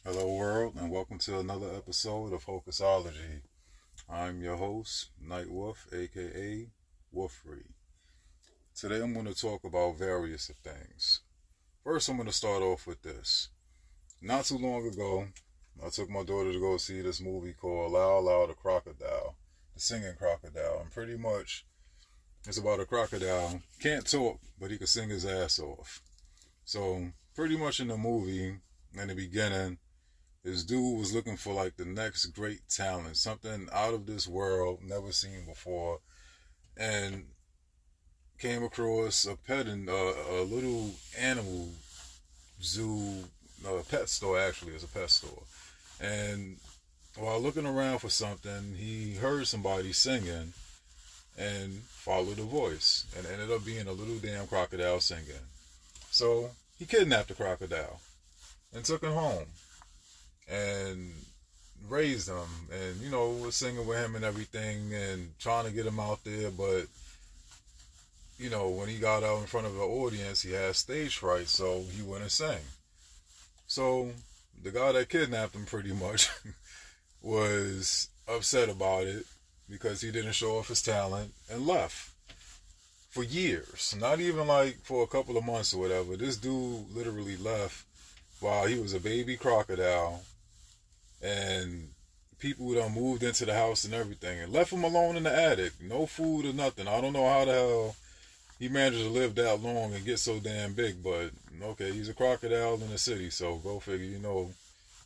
Hello, world, and welcome to another episode of Focusology. I'm your host, Night Wolf, aka Wolfrey. Today, I'm going to talk about various of things. First, I'm going to start off with this. Not too long ago, I took my daughter to go see this movie called Lao Lao the Crocodile, the singing crocodile, and pretty much it's about a crocodile. Can't talk, but he can sing his ass off. So, pretty much in the movie, in the beginning, this dude was looking for like the next great talent, something out of this world, never seen before, and came across a pet in a little animal zoo, pet store actually, it's a pet store. And while looking around for something, he heard somebody singing and followed the voice, and ended up being a little damn crocodile singing. So he kidnapped the crocodile and took him home and raised him, and was singing with him and everything and trying to get him out there. But when he got out in front of the audience, he had stage fright, so he wouldn't sing. So the guy that kidnapped him pretty much was upset about it because he didn't show off his talent and left for years, not even like for a couple of months or whatever. This dude literally left while he was a baby crocodile, and people done moved into the house and everything and left him alone in the attic. No food or nothing. I don't know how the hell he managed to live that long and get so damn big, but okay, he's a crocodile in the city, so go figure,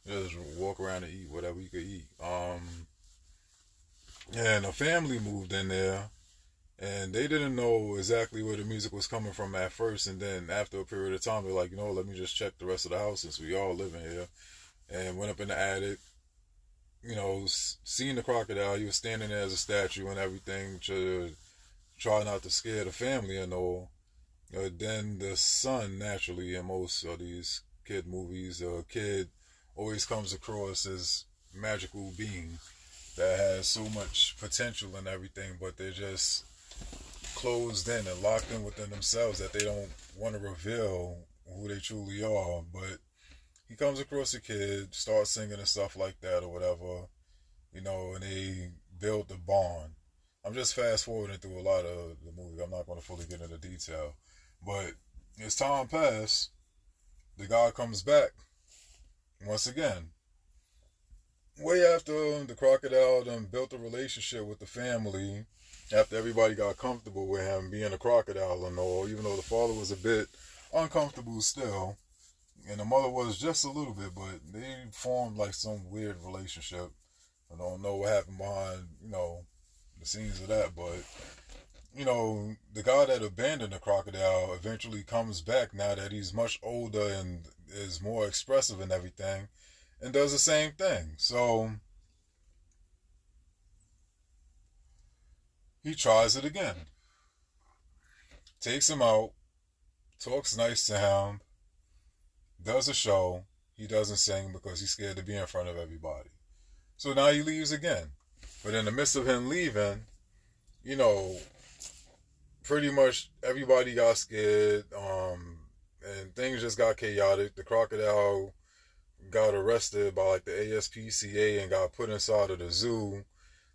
just walk around and eat whatever you could eat. And a family moved in there, and they didn't know exactly where the music was coming from at first, and then after a period of time, they're like, let me just check the rest of the house since we all live in here, and went up in the attic, seeing the crocodile. He was standing there as a statue and everything to try not to scare the family and all. Then the son, naturally, in most of these kid movies, a kid always comes across as magical being that has so much potential and everything, but they're just closed in and locked in within themselves that they don't want to reveal who they truly are. But he comes across a kid, starts singing and stuff like that or whatever, and they build the bond. I'm just fast forwarding through a lot of the movie. I'm not going to fully get into detail. But as time passed, the guy comes back once again. Way after the crocodile done built a relationship with the family, after everybody got comfortable with him being a crocodile and all, even though the father was a bit uncomfortable still, and the mother was just a little bit, but they formed like some weird relationship. I don't know what happened behind, the scenes of that, but, the guy that abandoned the crocodile eventually comes back now that he's much older and is more expressive and everything, and does the same thing. So he tries it again, takes him out, talks nice to him, does a show. He doesn't sing because he's scared to be in front of everybody. So now he leaves again. But in the midst of him leaving, you know, pretty much everybody got scared, and things just got chaotic. The crocodile got arrested by like the ASPCA and got put inside of the zoo.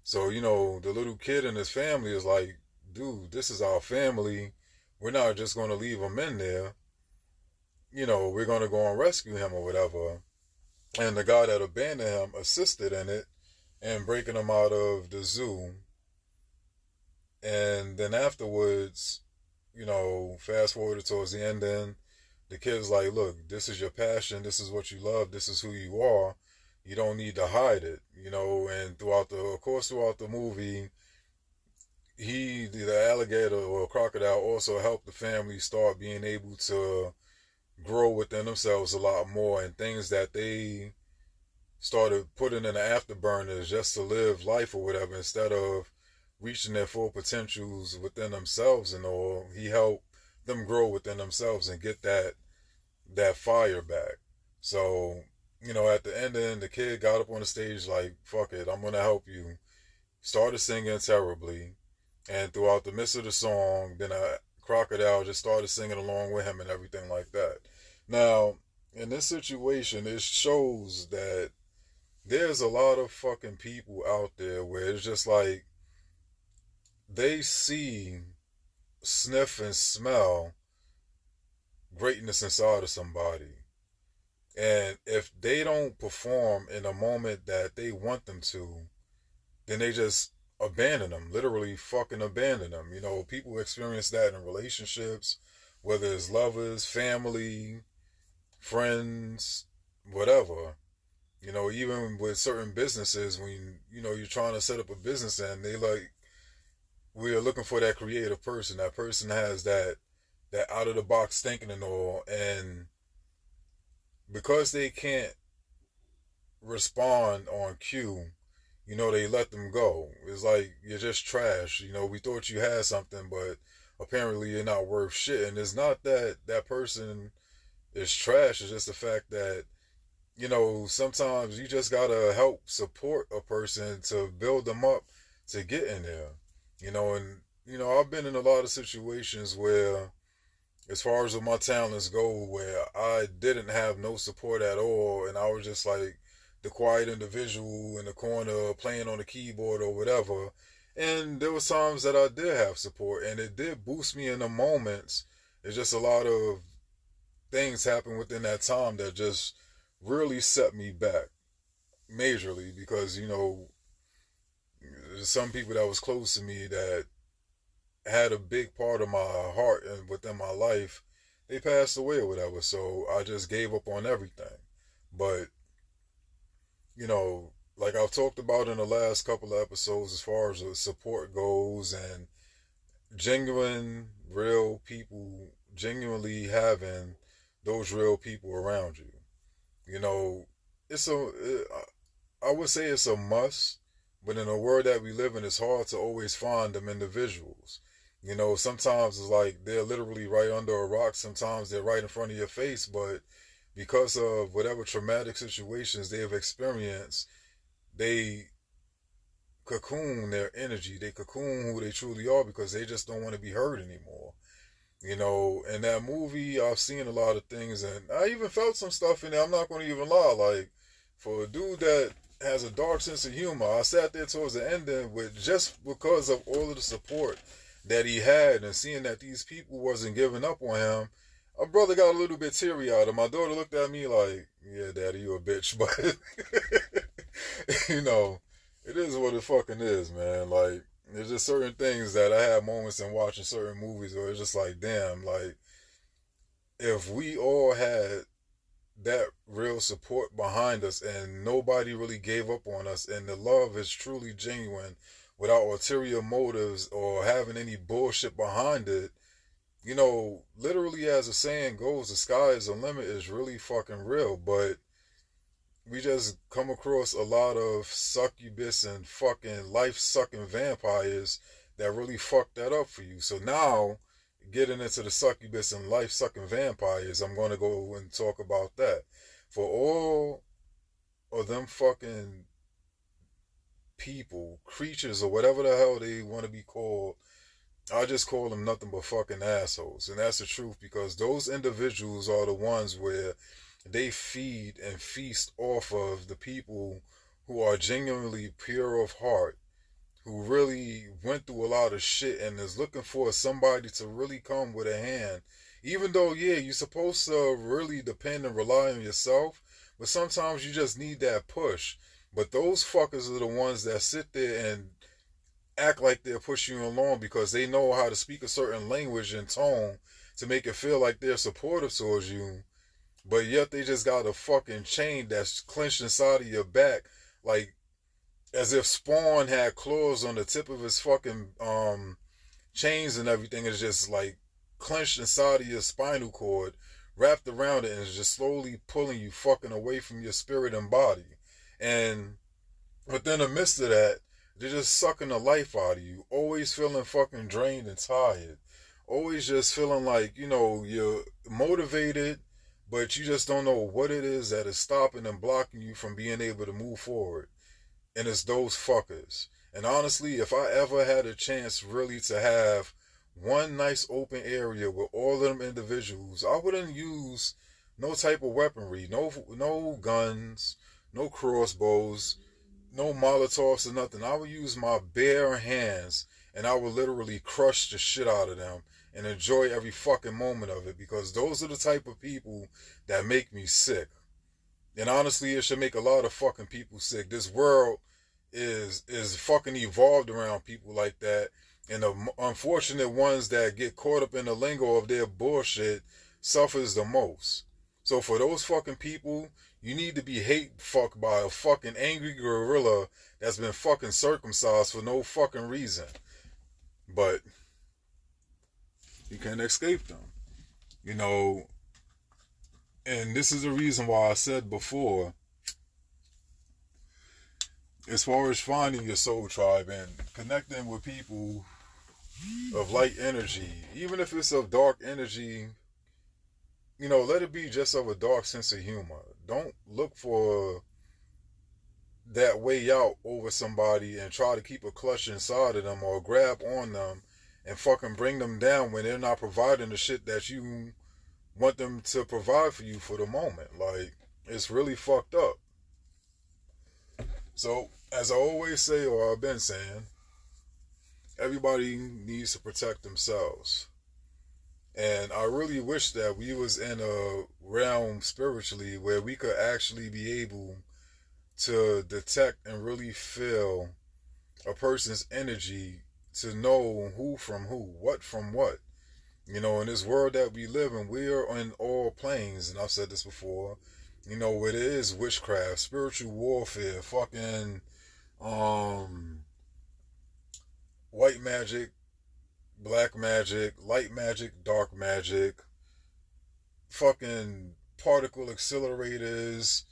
So, the little kid and his family is like, dude, this is our family. We're not just going to leave him in there. We're going to go and rescue him or whatever. And the guy that abandoned him assisted in it and breaking him out of the zoo. And then afterwards, fast forward towards the ending, the kid's like, look, this is your passion. This is what you love. This is who you are. You don't need to hide it, and throughout the movie, the alligator or crocodile also helped the family start being able to grow within themselves a lot more, and things that they started putting in the afterburners just to live life or whatever instead of reaching their full potentials within themselves and all. He helped them grow within themselves and get that fire back. So, at the ending, the kid got up on the stage like, fuck it, I'm going to help you. Started singing terribly. And throughout the midst of the song, then a crocodile just started singing along with him and everything like that. Now, in this situation, it shows that there's a lot of fucking people out there where it's just like they see, sniff, and smell greatness inside of somebody. And if they don't perform in a moment that they want them to, then they just abandon them, literally fucking abandon them. You know, people experience that in relationships, whether it's lovers, family, friends, whatever. You know, even with certain businesses, when, you know, you're trying to set up a business and they like, we're looking for that creative person. That person has that out of the box thinking and all, and because they can't respond on cue, you know, they let them go. It's like you're just trash. You know, we thought you had something, but apparently you're not worth shit. And it's not that that person is trash. It's just the fact that, you know, sometimes you just gotta help support a person to build them up to get in there. You know, and you know, I've been in a lot of situations where, as far as my talents go, where I didn't have no support at all, and I was just like the quiet individual in the corner playing on the keyboard or whatever. And there was times that I did have support, and it did boost me in the moments. It's just a lot of things happened within that time that just really set me back majorly, because, you know, there's some people that was close to me that had a big part of my heart and within my life, they passed away or whatever. So I just gave up on everything. But, you know, like I've talked about in the last couple of episodes, as far as the support goes and genuine, real people, genuinely having those real people around you. You know, I would say it's a must, but in the world that we live in, it's hard to always find them individuals. You know, sometimes it's like they're literally right under a rock. Sometimes they're right in front of your face, but because of whatever traumatic situations they have experienced, they cocoon their energy. They cocoon who they truly are because they just don't want to be hurt anymore. You know, in that movie, I've seen a lot of things, and I even felt some stuff in there. I'm not going to even lie. Like, for a dude that has a dark sense of humor, I sat there towards the ending with, just because of all of the support that he had and seeing that these people wasn't giving up on him, my brother got a little bit teary-eyed. And my daughter looked at me like, yeah, daddy, you a bitch. But, you know, it is what it fucking is, man. Like, there's just certain things that I have moments in watching certain movies where it's just like, damn, like, if we all had that real support behind us and nobody really gave up on us, and the love is truly genuine without ulterior motives or having any bullshit behind it, you know, literally as the saying goes, the sky is the limit is really fucking real. But we just come across a lot of succubus and fucking life-sucking vampires that really fuck that up for you. So now, getting into the succubus and life-sucking vampires, I'm going to go and talk about that. For all of them fucking people, creatures, or whatever the hell they want to be called, I just call them nothing but fucking assholes. And that's the truth, because those individuals are the ones where they feed and feast off of the people who are genuinely pure of heart, who really went through a lot of shit and is looking for somebody to really come with a hand. Even though, yeah, you're supposed to really depend and rely on yourself, but sometimes you just need that push. But those fuckers are the ones that sit there and act like they're pushing you along because they know how to speak a certain language and tone to make it feel like they're supportive towards you. But yet they just got a fucking chain that's clenched inside of your back, like as if Spawn had claws on the tip of his fucking chains and everything. Is just like clenched inside of your spinal cord, wrapped around it, and is just slowly pulling you fucking away from your spirit and body. And within the midst of that, they're just sucking the life out of you, always feeling fucking drained and tired, always just feeling like, you know, you're motivated, but you just don't know what it is that is stopping and blocking you from being able to move forward. And it's those fuckers. And honestly, if I ever had a chance really to have one nice open area with all of them individuals, I wouldn't use no type of weaponry, no guns, no crossbows, no Molotovs or nothing. I would use my bare hands and I would literally crush the shit out of them and enjoy every fucking moment of it, because those are the type of people that make me sick. And honestly, it should make a lot of fucking people sick. This world is fucking evolved around people like that, and the unfortunate ones that get caught up in the lingo of their bullshit suffers the most. So for those fucking people, you need to be hate fucked by a fucking angry gorilla that's been fucking circumcised for no fucking reason. But you can't escape them. You know, and this is the reason why I said before, as far as finding your soul tribe and connecting with people of light energy, even if it's of dark energy, you know, let it be just of a dark sense of humor. Don't look for that way out over somebody and try to keep a clutch inside of them or grab on them and fucking bring them down when they're not providing the shit that you want them to provide for you for the moment. Like, it's really fucked up. So, as I always say, or I've been saying, everybody needs to protect themselves. And I really wish that we was in a realm spiritually where we could actually be able to detect and really feel a person's energy, to know who from who, what from what. You know, in this world that we live in, we are on all planes, and I've said this before, you know, it is witchcraft, spiritual warfare, fucking white magic, black magic, light magic, dark magic, fucking particle accelerators,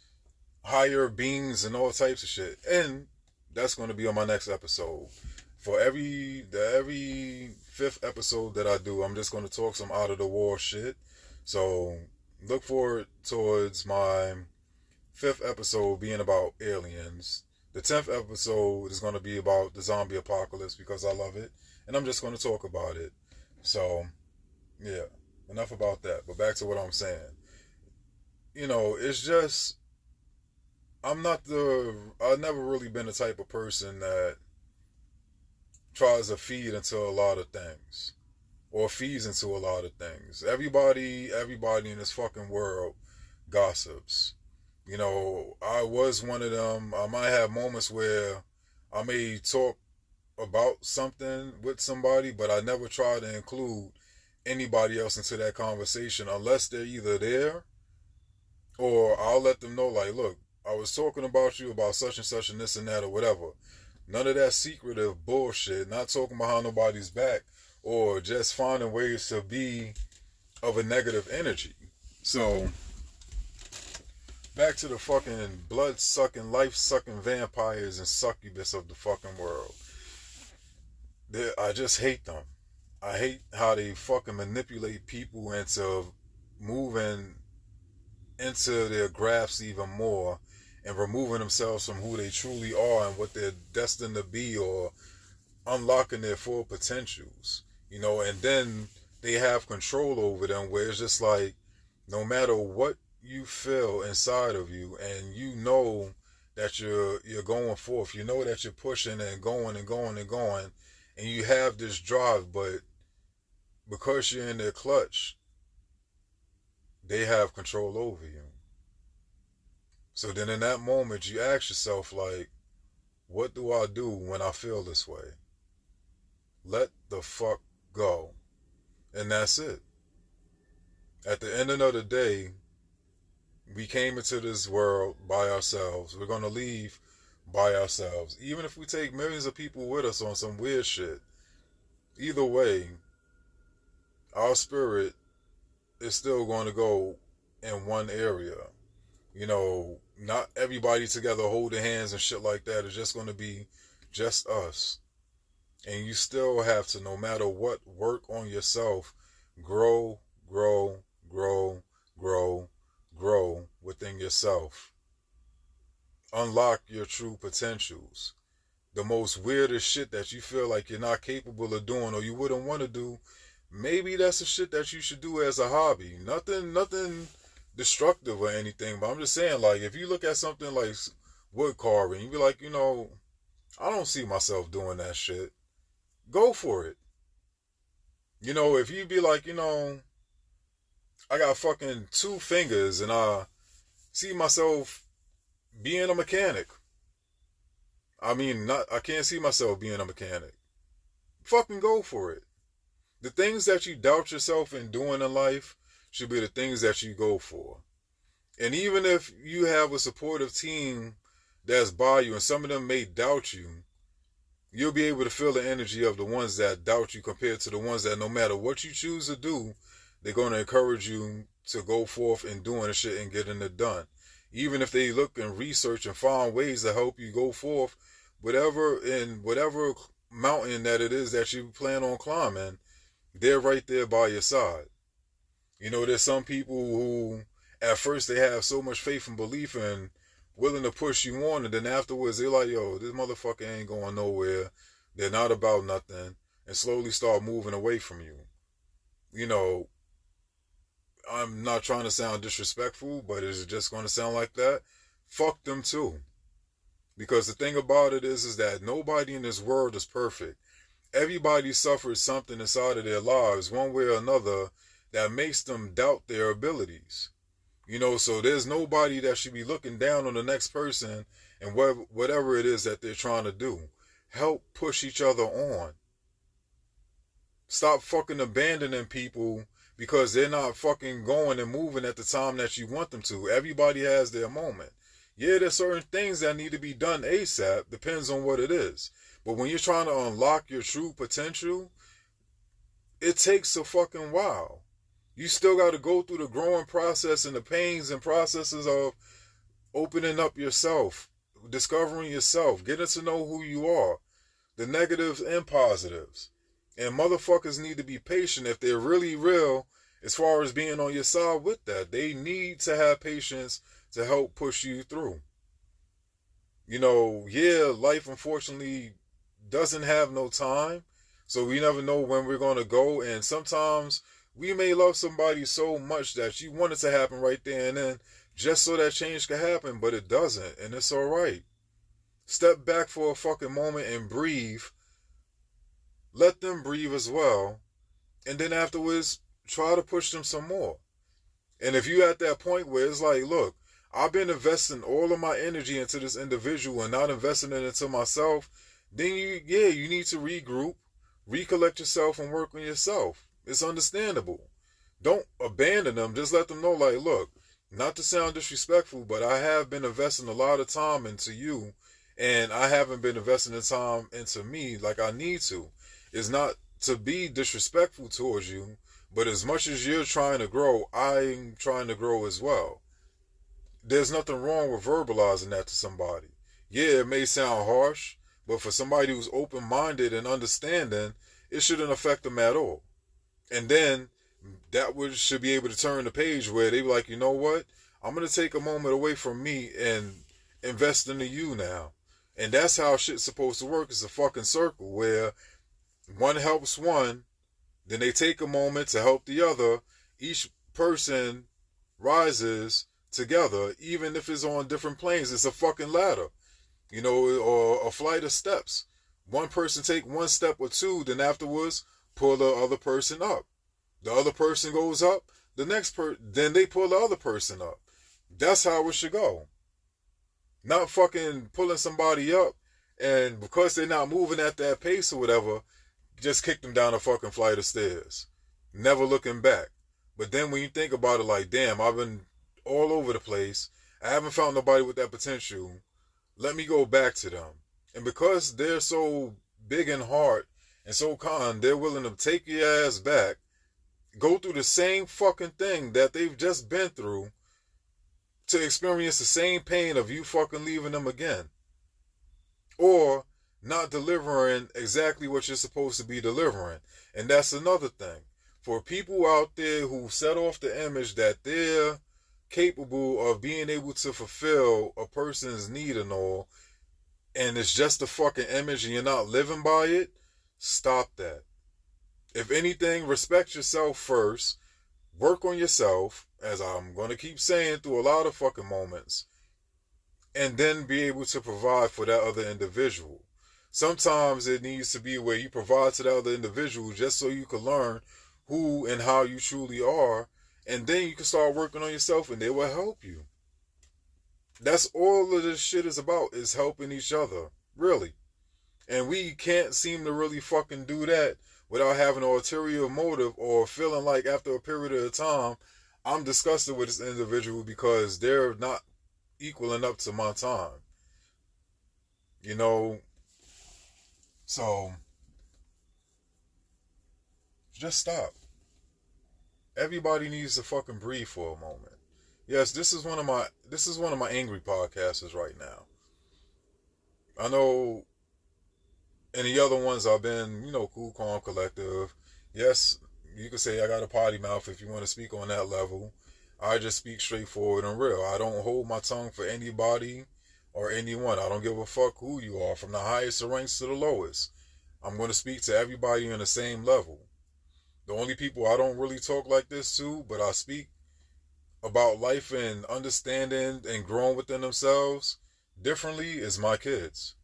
higher beings, and all types of shit. And that's going to be on my next episode. For every fifth episode that I do, I'm just going to talk some out of the wall shit. So look forward towards my fifth episode being about aliens. The 10th episode is going to be about the zombie apocalypse, because I love it, and I'm just going to talk about it. So, yeah, enough about that. But back to what I'm saying. You know, it's just, I've never really been the type of person that tries to feed into a lot of things, or feeds into a lot of things. Everybody in this fucking world gossips. You know, I was one of them. I might have moments where I may talk about something with somebody, but I never try to include anybody else into that conversation unless they're either there, or I'll let them know, like, look, I was talking about you about such and such and this and that or whatever. None of that secretive bullshit, not talking behind nobody's back, or just finding ways to be of a negative energy. So, back to the fucking blood-sucking, life-sucking vampires and succubus of the fucking world. I just hate them. I hate how they fucking manipulate people into moving into their grasp even more, and removing themselves from who they truly are and what they're destined to be, or unlocking their full potentials. You know, and then they have control over them, where it's just like, no matter what you feel inside of you, and you know that you're going forth, you know that you're pushing and going and going and going, and you have this drive, but because you're in their clutch, they have control over you. So then in that moment, you ask yourself, like, what do I do when I feel this way? Let the fuck go. And that's it. At the end of the day, we came into this world by ourselves. We're going to leave by ourselves. Even if we take millions of people with us on some weird shit, either way, our spirit is still going to go in one area. You know, not everybody together holding hands and shit like that. It's just going to be just us. And you still have to, no matter what, work on yourself. Grow, grow, grow, grow, grow within yourself. Unlock your true potentials. The most weirdest shit that you feel like you're not capable of doing, or you wouldn't want to do, maybe that's the shit that you should do as a hobby. Nothing destructive or anything, but I'm just saying, like, if you look at something like wood carving, you be like, I don't see myself doing that shit. Go for it. If you be like, I got fucking 2 fingers and I see myself being a mechanic. I can't see myself being a mechanic. Fucking go for it. The things that you doubt yourself in doing in life should be the things that you go for. And even if you have a supportive team that's by you and some of them may doubt you, you'll be able to feel the energy of the ones that doubt you compared to the ones that no matter what you choose to do, they're going to encourage you to go forth and doing the shit and getting it done. Even if they look and research and find ways to help you go forth, whatever mountain that it is that you plan on climbing, they're right there by your side. There's some people who at first they have so much faith and belief and willing to push you on, and then afterwards they're like, yo, this motherfucker ain't going nowhere. They're not about nothing, and slowly start moving away from you. I'm not trying to sound disrespectful, but is it just going to sound like that? Fuck them too. Because the thing about it is that nobody in this world is perfect. Everybody suffers something inside of their lives, one way or another, that makes them doubt their abilities. So there's nobody that should be looking down on the next person and whatever it is that they're trying to do. Help push each other on. Stop fucking abandoning people because they're not fucking going and moving at the time that you want them to. Everybody has their moment. Yeah, there's certain things that need to be done ASAP. Depends on what it is. But when you're trying to unlock your true potential, it takes a fucking while. You still got to go through the growing process and the pains and processes of opening up yourself, discovering yourself, getting to know who you are, the negatives and positives. And motherfuckers need to be patient if they're really real as far as being on your side with that. They need to have patience to help push you through. Life unfortunately doesn't have no time, so we never know when we're going to go, and sometimes we may love somebody so much that you want it to happen right there and then just so that change can happen, but it doesn't, and it's alright. Step back for a fucking moment and breathe. Let them breathe as well, and then afterwards try to push them some more. And if you're at that point where it's like, look, I've been investing all of my energy into this individual and not investing it into myself, then you need to regroup, recollect yourself, and work on yourself. It's understandable. Don't abandon them. Just let them know, like, look, not to sound disrespectful, but I have been investing a lot of time into you, and I haven't been investing the time into me like I need to. It's not to be disrespectful towards you, but as much as you're trying to grow, I'm trying to grow as well. There's nothing wrong with verbalizing that to somebody. Yeah, it may sound harsh, but for somebody who's open-minded and understanding, it shouldn't affect them at all. And then that should be able to turn the page where they be like, you know what? I'm going to take a moment away from me and invest into you now. And that's how shit's supposed to work. It's a fucking circle where one helps one, then they take a moment to help the other. Each person rises together, even if it's on different planes. It's a fucking ladder, or a flight of steps. One person take one step or two, then afterwards pull the other person up. The other person goes up, then they pull the other person up. That's how it should go. Not fucking pulling somebody up, and because they're not moving at that pace or whatever, just kick them down a fucking flight of stairs. Never looking back. But then when you think about it, like, damn, I've been all over the place. I haven't found nobody with that potential. Let me go back to them. And because they're so big in heart and so kind, they're willing to take your ass back, go through the same fucking thing that they've just been through to experience the same pain of you fucking leaving them again. Or not delivering exactly what you're supposed to be delivering. And that's another thing. For people out there who set off the image that they're capable of being able to fulfill a person's need and all, and it's just a fucking image and you're not living by it, stop that. If anything, respect yourself first, work on yourself, as I'm going to keep saying, through a lot of fucking moments, and then be able to provide for that other individual. Sometimes it needs to be where you provide to the other individual just so you can learn who and how you truly are, and then you can start working on yourself and they will help you. That's all of this shit is about, is helping each other, really. And we can't seem to really fucking do that without having an ulterior motive or feeling like after a period of time, I'm disgusted with this individual because they're not equaling up to my time. You know, so just stop. Everybody needs to fucking breathe for a moment. Yes, this is one of my angry podcasters right now. I know in the other ones I've been, cool, calm, collective. Yes, you could say I got a potty mouth if you want to speak on that level. I just speak straightforward and real. I don't hold my tongue for anybody or anyone. I don't give a fuck who you are, from the highest of ranks to the lowest. I'm going to speak to everybody on the same level. The only people I don't really talk like this to, but I speak about life and understanding and growing within themselves differently, is my kids.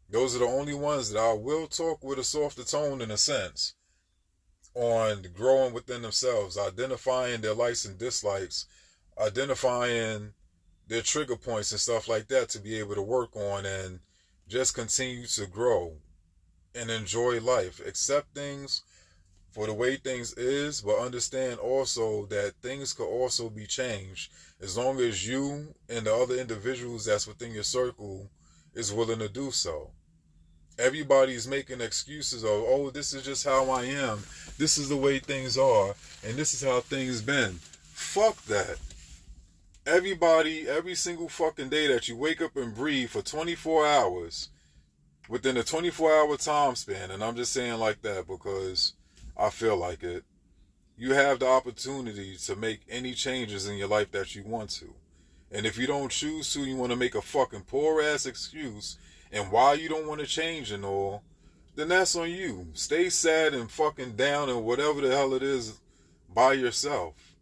Those are the only ones that I will talk with a softer tone, in a sense, on growing within themselves, identifying their likes and dislikes, identifying their trigger points and stuff like that to be able to work on and just continue to grow and enjoy life. Accept things for the way things is, but understand also that things could also be changed as long as you and the other individuals that's within your circle is willing to do so. Everybody's making excuses of, oh, this is just how I am, this is the way things are, and this is how things been. Fuck that. Everybody, every single fucking day that you wake up and breathe for 24 hours, within a 24-hour time span, and I'm just saying like that because I feel like it, you have the opportunity to make any changes in your life that you want to. And if you don't choose to, you want to make a fucking poor ass excuse and why you don't want to change and all, then that's on you. Stay sad and fucking down and whatever the hell it is by yourself.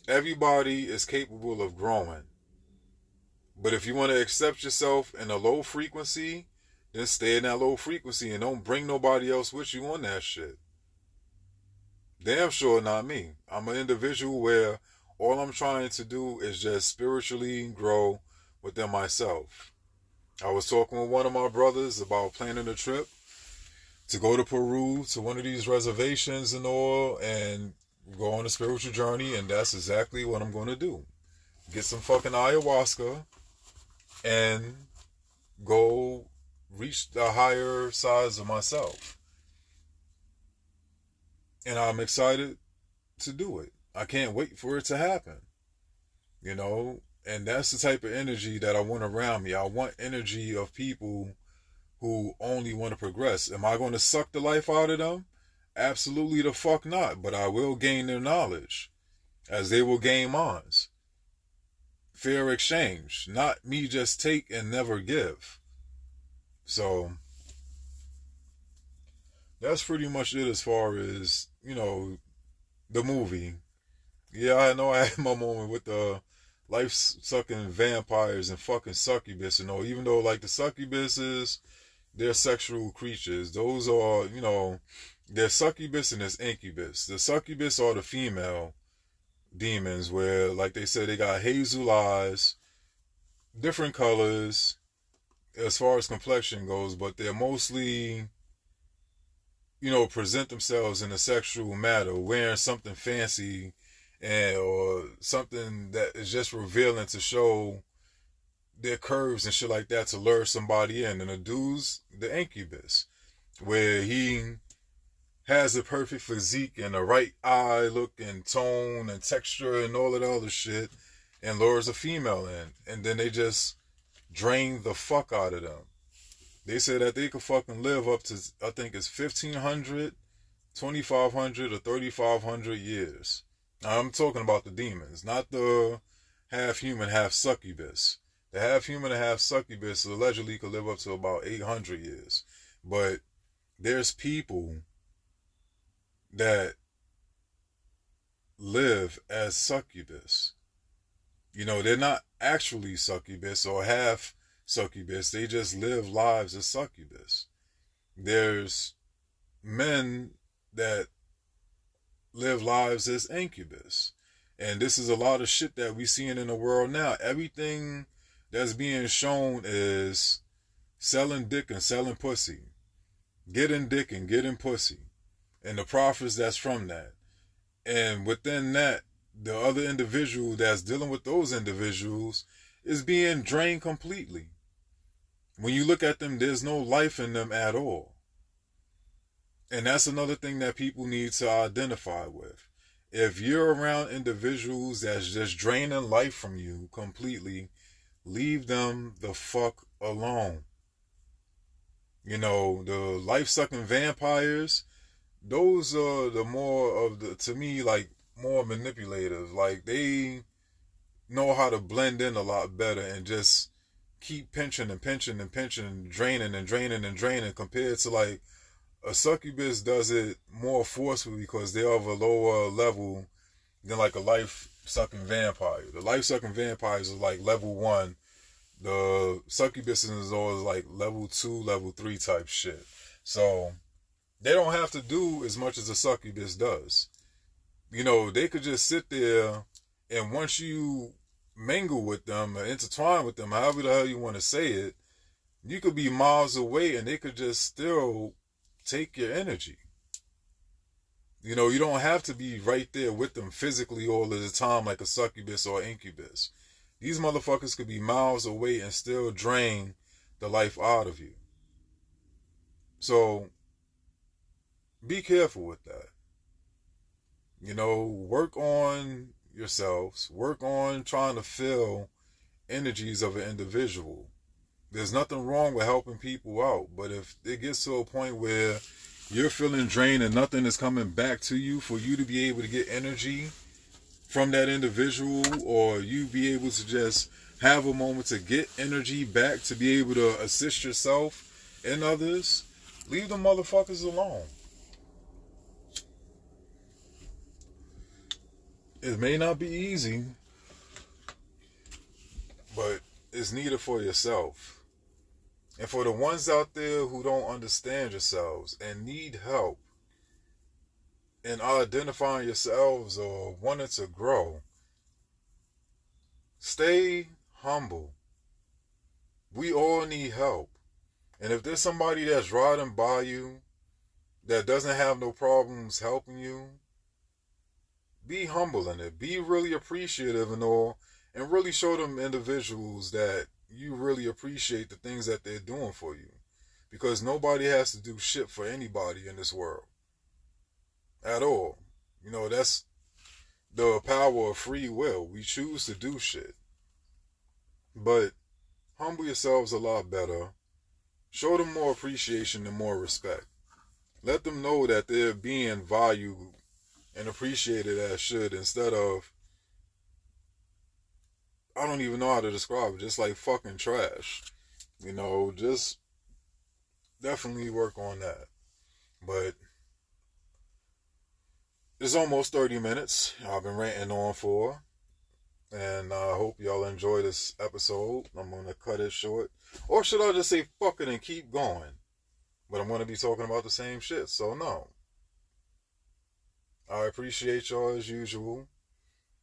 Everybody is capable of growing. But if you want to accept yourself in a low frequency, then stay in that low frequency and don't bring nobody else with you on that shit. Damn sure not me. I'm an individual where all I'm trying to do is just spiritually grow within myself. I was talking with one of my brothers about planning a trip to go to Peru, to one of these reservations and all, and go on a spiritual journey, and that's exactly what I'm going to do. Get some fucking ayahuasca and go reach the higher sides of myself. And I'm excited to do it. I can't wait for it to happen. And that's the type of energy that I want around me. I want energy of people who only want to progress. Am I going to suck the life out of them? Absolutely the fuck not. But I will gain their knowledge, as they will gain mine. Fair exchange. Not me just take and never give. So that's pretty much it as far as, the movie. Yeah, I know I had my moment with the life-sucking vampires and fucking succubus and all. Even though, like, the succubuses, they're sexual creatures. Those are, there's succubus and there's incubus. The succubus are the female demons where, like they said, they got hazel eyes, different colors as far as complexion goes, but they're mostly, present themselves in a sexual manner, wearing something fancy or something that is just revealing to show their curves and shit like that to lure somebody in. And the dude's the incubus, where he has the perfect physique and the right eye look and tone and texture and all of the other shit and lures a female in. And then they just drain the fuck out of them. They say that they could fucking live up to, I think it's 1,500, 2,500, or 3,500 years. Now, I'm talking about the demons, not the half-human, half-succubus. The half-human and half-succubus allegedly could live up to about 800 years. But there's people that live as succubus. They're not actually succubus or half succubus. They just live lives as succubus. There's men that live lives as incubus. And this is a lot of shit that we seeing in the world now. Everything that's being shown is selling dick and selling pussy. Getting dick and getting pussy. And the profits that's from that. And within that, the other individual that's dealing with those individuals is being drained completely. When you look at them, there's no life in them at all. And that's another thing that people need to identify with. If you're around individuals that's just draining life from you completely, leave them the fuck alone. The life-sucking vampires, those are the more of the, to me, like, more manipulative. Like, they know how to blend in a lot better and just keep pinching and pinching and pinching and draining and draining and draining, compared to, like, a succubus does it more forcefully because they're of a lower level than, like, a life-sucking vampire. The life-sucking vampires are like level 1. The succubus is always like level 2, level 3 type shit. So they don't have to do as much as a succubus does. They could just sit there, and once you mingle with them or intertwine with them, however the hell you want to say it, you could be miles away and they could just still take your energy. You don't have to be right there with them physically all of the time like a succubus or incubus. These motherfuckers could be miles away and still drain the life out of you. So be careful with that. Work on yourselves. Work on trying to feel energies of an individual. There's nothing wrong with helping people out, but if it gets to a point where you're feeling drained and nothing is coming back to you for you to be able to get energy from that individual, or you be able to just have a moment to get energy back to be able to assist yourself and others, leave the motherfuckers alone. It may not be easy, but it's needed for yourself. And for the ones out there who don't understand yourselves and need help in identifying yourselves or wanting to grow, stay humble. We all need help. And if there's somebody that's riding by you that doesn't have no problems helping you, be humble in it. Be really appreciative and all, and really show them individuals that you really appreciate the things that they're doing for you. Because nobody has to do shit for anybody in this world. At all. That's the power of free will. We choose to do shit. But humble yourselves a lot better. Show them more appreciation and more respect. Let them know that they're being valued and appreciated as should, instead of, I don't even know how to describe it, just like fucking trash. Just definitely work on that. But it's almost 30 minutes. I've been ranting on for. And I hope y'all enjoy this episode. I'm going to cut it short. Or should I just say fuck it and keep going? But I'm going to be talking about the same shit, so no. I appreciate y'all as usual.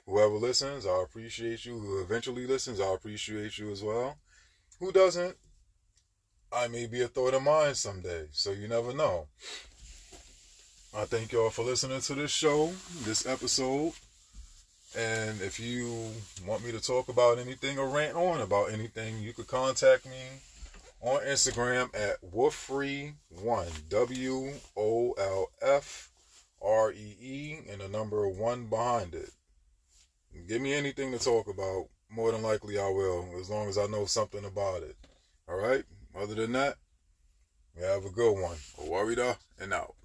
Whoever listens, I appreciate you. Who eventually listens, I appreciate you as well. Who doesn't, I may be a thought of mine someday, so you never know. I thank y'all for listening to this show, this episode. And if you want me to talk about anything or rant on about anything, you could contact me on Instagram at wolfree1, WOLFREE, and the number 1 behind it. Give me anything to talk about. More than likely I will, as long as I know something about it. Alright? Other than that, you have a good one. Warrior and out.